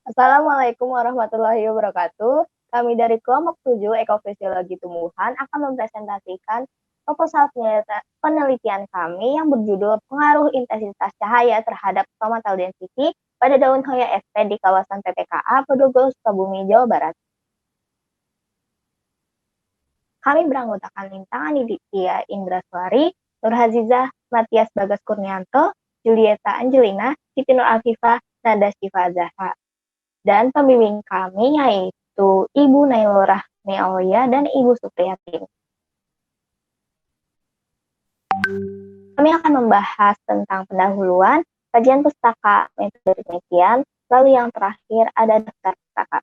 Assalamualaikum warahmatullahi wabarakatuh. Kami dari kelompok 7 Ekofisiologi Tumbuhan akan mempresentasikan proposal penelitian kami yang berjudul Pengaruh Intensitas Cahaya terhadap Stomatal Density pada daun Hoya sp di kawasan PPKA Podogol, Sukabumi, Jawa Barat. Kami beranggotakan Lintang Aniditya Indraswari, Nur Hazizah, Matias Bagas Kurnianto, Julieta Angelina, Siti Nur Alfifah, Nada Syifa Zahra. Dan pembimbing kami yaitu Ibu Nailur Rahmi Aulia dan Ibu Supriyatin. Kami akan membahas tentang pendahuluan, kajian pustaka, metode penelitian, lalu yang terakhir ada daftar pustaka.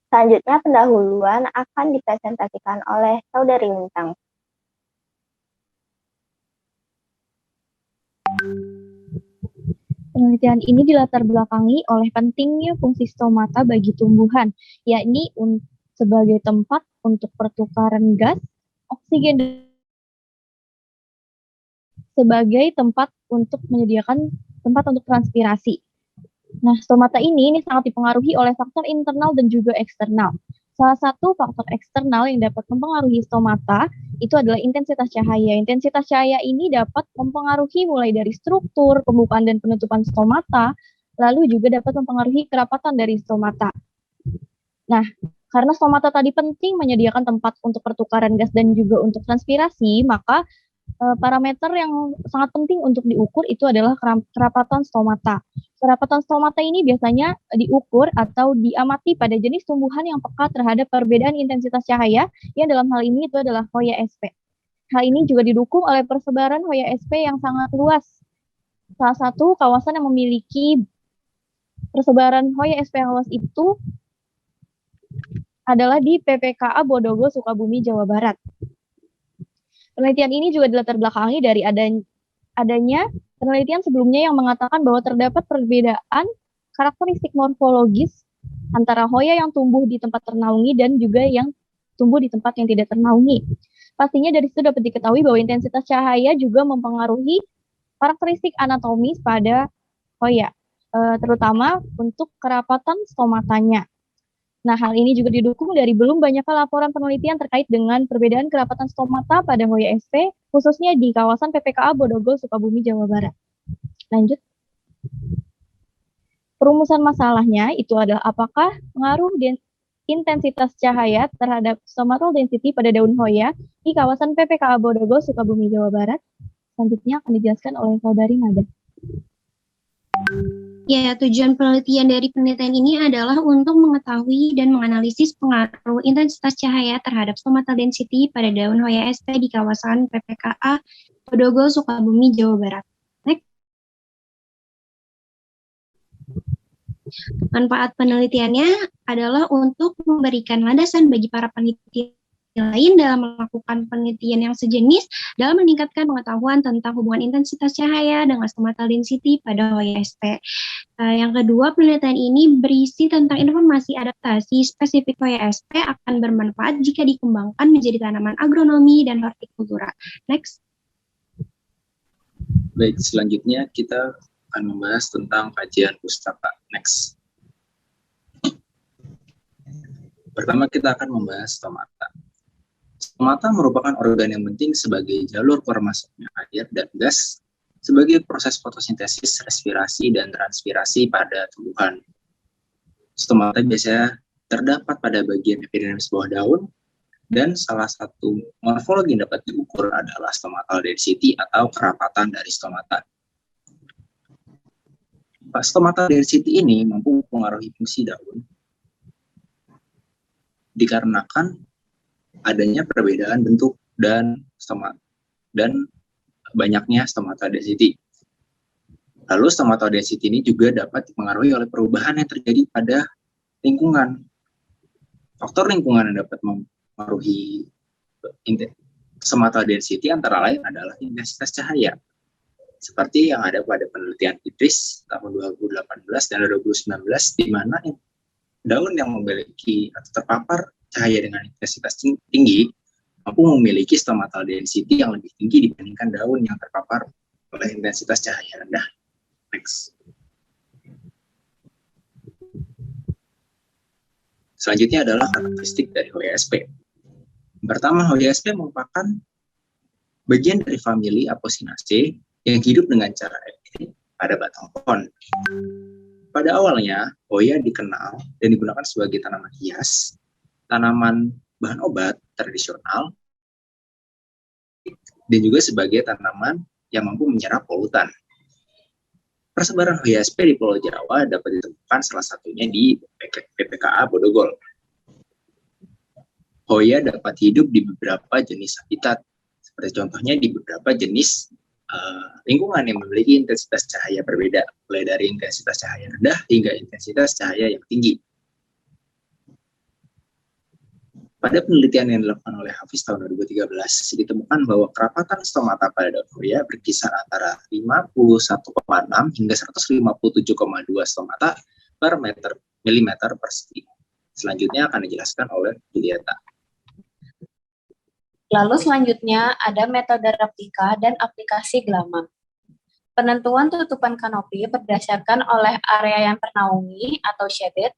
Selanjutnya pendahuluan akan dipresentasikan oleh Saudari Lintang. Penelitian ini dilatar belakangi oleh pentingnya fungsi stomata bagi tumbuhan, yakni sebagai tempat untuk pertukaran gas, oksigen, sebagai tempat untuk menyediakan tempat untuk transpirasi. Nah, stomata ini sangat dipengaruhi oleh faktor internal dan juga eksternal. Salah satu faktor eksternal yang dapat mempengaruhi stomata itu adalah intensitas cahaya. Intensitas cahaya ini dapat mempengaruhi mulai dari struktur, pembukaan dan penutupan stomata, lalu juga dapat mempengaruhi kerapatan dari stomata. Nah, karena stomata tadi penting menyediakan tempat untuk pertukaran gas dan juga untuk transpirasi, maka parameter yang sangat penting untuk diukur itu adalah kerapatan stomata. Kerapatan stomata ini biasanya diukur atau diamati pada jenis tumbuhan yang peka terhadap perbedaan intensitas cahaya, yang dalam hal ini itu adalah Hoya sp. Hal ini juga didukung oleh persebaran Hoya sp yang sangat luas. Salah satu kawasan yang memiliki persebaran Hoya sp yang luas itu adalah di PPKA Bodogol, Sukabumi, Jawa Barat. Penelitian ini juga dilatar belakangi dari adanya penelitian sebelumnya yang mengatakan bahwa terdapat perbedaan karakteristik morfologis antara Hoya yang tumbuh di tempat ternaungi dan juga yang tumbuh di tempat yang tidak ternaungi. Pastinya dari situ dapat diketahui bahwa intensitas cahaya juga mempengaruhi karakteristik anatomis pada Hoya, terutama untuk kerapatan stomatanya. Nah, hal ini juga didukung dari belum banyaknya laporan penelitian terkait dengan perbedaan kerapatan stomata pada Hoya sp, khususnya di kawasan PPKA Bodogol, Sukabumi, Jawa Barat. Lanjut. Perumusan masalahnya itu adalah apakah pengaruh intensitas cahaya terhadap stomatal density pada daun Hoya di kawasan PPKA Bodogol, Sukabumi, Jawa Barat. Selanjutnya akan dijelaskan oleh Saudari Nada. Ya, tujuan penelitian dari penelitian ini adalah untuk mengetahui dan menganalisis pengaruh intensitas cahaya terhadap stomatal density pada daun Hoya sp di kawasan PPKA Podogol, Sukabumi, Jawa Barat. Next. Manfaat penelitiannya adalah untuk memberikan landasan bagi para peneliti lain dalam melakukan penelitian yang sejenis dalam meningkatkan pengetahuan tentang hubungan intensitas cahaya dengan stomatal density pada Hoya sp. Yang kedua, penelitian ini berisi tentang informasi adaptasi spesifik Hoya sp akan bermanfaat jika dikembangkan menjadi tanaman agronomi dan hortikultura. Next. Baik, selanjutnya kita akan membahas tentang kajian pustaka. Next. Pertama kita akan membahas stomata. Stomata merupakan organ yang penting sebagai jalur keluar masuknya air dan gas sebagai proses fotosintesis, respirasi, dan transpirasi pada tumbuhan. Stomata biasanya terdapat pada bagian epidermis bawah daun, dan salah satu morfologi yang dapat diukur adalah stomatal density atau kerapatan dari stomata. Stomatal density ini mampu mempengaruhi fungsi daun dikarenakan adanya perbedaan bentuk dan banyaknya stomatal density. Lalu stomatal density ini juga dapat dipengaruhi oleh perubahan yang terjadi pada lingkungan. Faktor lingkungan yang dapat mempengaruhi stomatal density antara lain adalah intensitas cahaya. Seperti yang ada pada penelitian IDRIS tahun 2018 dan 2019, di mana daun yang memiliki atau terpapar cahaya dengan intensitas tinggi mampu memiliki stomatal density yang lebih tinggi dibandingkan daun yang terpapar oleh intensitas cahaya rendah. Next. Selanjutnya adalah karakteristik dari HOIA-SP. Pertama, HOIA-SP merupakan bagian dari famili Apocynaceae yang hidup dengan cara epifit pada batang pohon. Pada awalnya, HOIA dikenal dan digunakan sebagai tanaman hias, tanaman bahan obat tradisional, dan juga sebagai tanaman yang mampu menyerap polutan. Persebaran HOIA-SP di Pulau Jawa dapat ditemukan salah satunya di PPKA Bodogol. HOIA dapat hidup di beberapa jenis habitat, seperti contohnya di beberapa jenis lingkungan yang memiliki intensitas cahaya berbeda, mulai dari intensitas cahaya rendah hingga intensitas cahaya yang tinggi. Pada penelitian yang dilakukan oleh Hafiz tahun 2013, ditemukan bahwa kerapatan stomata pada daun HOIA berkisar antara 51,6 hingga 157,2 stomata per milimeter persegi. Selanjutnya akan dijelaskan oleh Julieta. Lalu selanjutnya ada metode replika dan aplikasi Glama. Penentuan tutupan kanopi berdasarkan oleh area yang ternaungi atau shaded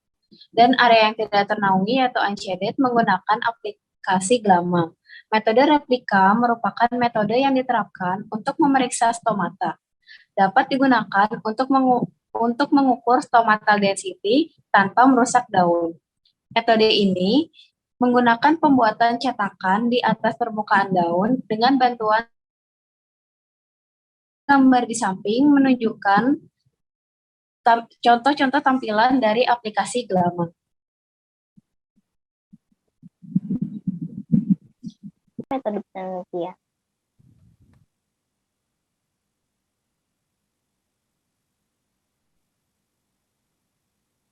dan area yang tidak ternaungi atau unshaded menggunakan aplikasi Glama. Metode replika merupakan metode yang diterapkan untuk memeriksa stomata. Dapat digunakan untuk mengukur stomatal density tanpa merusak daun. Metode ini menggunakan pembuatan cetakan di atas permukaan daun dengan bantuan gambar di samping menunjukkan contoh-contoh tampilan dari aplikasi Glama. Metode penelitian.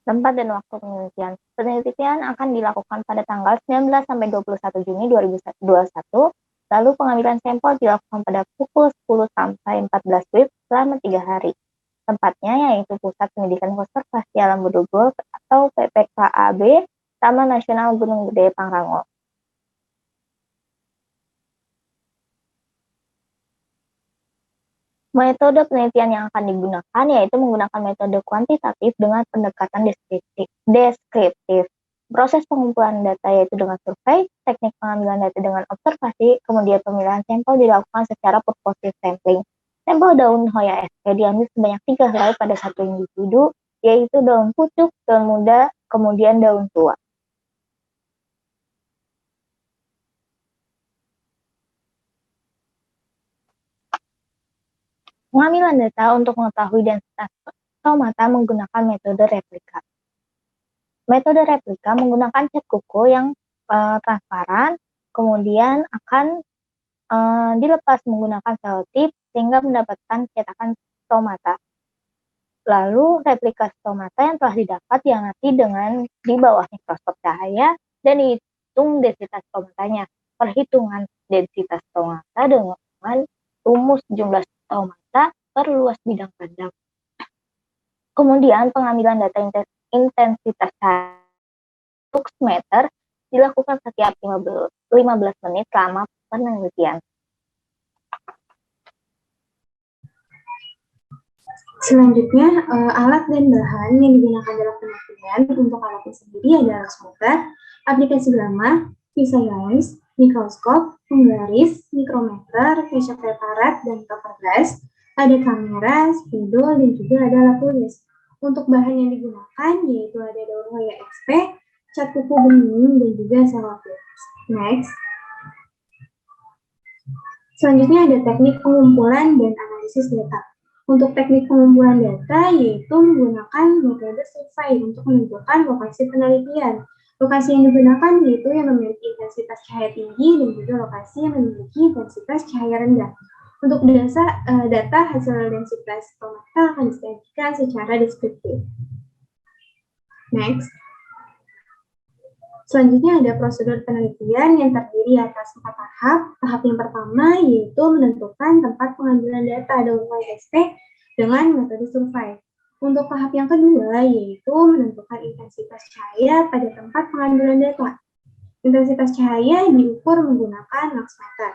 Tempat dan waktu penelitian. Penelitian akan dilakukan pada tanggal 19 sampai 21 Juni 2021. Lalu pengambilan sampel dilakukan pada pukul 10 sampai 14 WIB selama 3 hari. Tempatnya yaitu Pusat Pendidikan Konservasi Alam Bodogol atau PPKAB, Taman Nasional Gunung Gede Pangrango. Metode penelitian yang akan digunakan yaitu menggunakan metode kuantitatif dengan pendekatan deskriptif. Proses pengumpulan data yaitu dengan survei, teknik pengambilan data dengan observasi, kemudian pemilihan sampel dilakukan secara purposive sampling. Sampel daun HOIA-SP diambil sebanyak 3 helai pada satu individu, yaitu daun pucuk, daun muda, kemudian daun tua. Pengambilan data untuk mengetahui densitas stomata menggunakan metode replika. Metode replika menggunakan cat kuku yang transparan, kemudian akan dilepas menggunakan selotip sehingga mendapatkan cetakan stomata. Lalu replika stomata yang telah didapat diamati dengan di bawah mikroskop cahaya dan dihitung densitas stomatanya. Perhitungan densitas stomata dengan rumus jumlah stomata per luas bidang kandang. Kemudian pengambilan data intensitas cahaya lux meter dilakukan setiap 15 menit selama penelitian. Selanjutnya, alat dan bahan yang digunakan dalam penelitian untuk alatnya sendiri adalah meter, aplikasi Glama, Physialis, mikroskop, penggaris, mikrometer, pressure preparat, dan cover glass. Ada kamera, spidol, dan juga ada alat tulis. Untuk bahan yang digunakan yaitu ada daun HOIA-SP, cat kuku bening, dan juga selotip. Next. Selanjutnya ada teknik pengumpulan dan analisis data. Untuk teknik pengumpulan data yaitu menggunakan metode survei untuk menentukan lokasi penelitian. Lokasi yang digunakan yaitu yang memiliki intensitas cahaya tinggi dan juga lokasi yang memiliki intensitas cahaya rendah. Untuk data hasil densitas stomata akan disajikan secara deskriptif. Next. Selanjutnya ada prosedur penelitian yang terdiri atas 4 tahap. Tahap yang pertama yaitu menentukan tempat pengambilan data daun HOIA-SP dengan metode survei. Untuk tahap yang kedua yaitu menentukan intensitas cahaya pada tempat pengambilan data. Intensitas cahaya diukur menggunakan lux meter.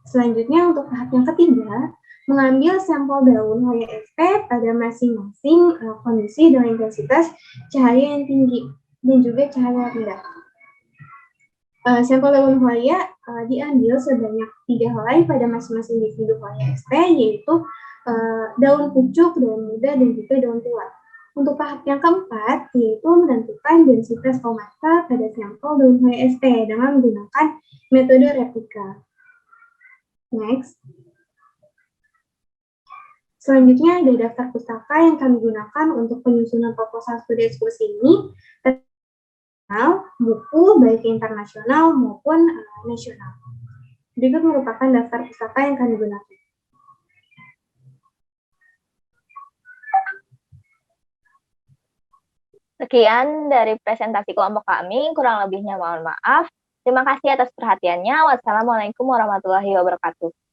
Selanjutnya untuk tahap yang ketiga, mengambil sampel daun HYSP pada masing-masing kondisi dengan intensitas cahaya yang tinggi dan juga cahaya rendah. Sampel daun hoya diambil sebanyak 3 helai pada masing-masing individu HYSP, yaitu daun pucuk, daun muda, dan juga daun tua. Untuk tahap yang keempat, yaitu menentukan densitas komata pada sampel daun HYSP dengan menggunakan metode replika. Next. Selanjutnya ada daftar pustaka yang kami gunakan untuk penyusunan proposal studi eksekusi ini, buku baik internasional maupun nasional. Berikut merupakan daftar pustaka yang kami gunakan. Sekian dari presentasi kelompok kami, kurang lebihnya mohon maaf. Terima kasih atas perhatiannya. Wassalamualaikum warahmatullahi wabarakatuh.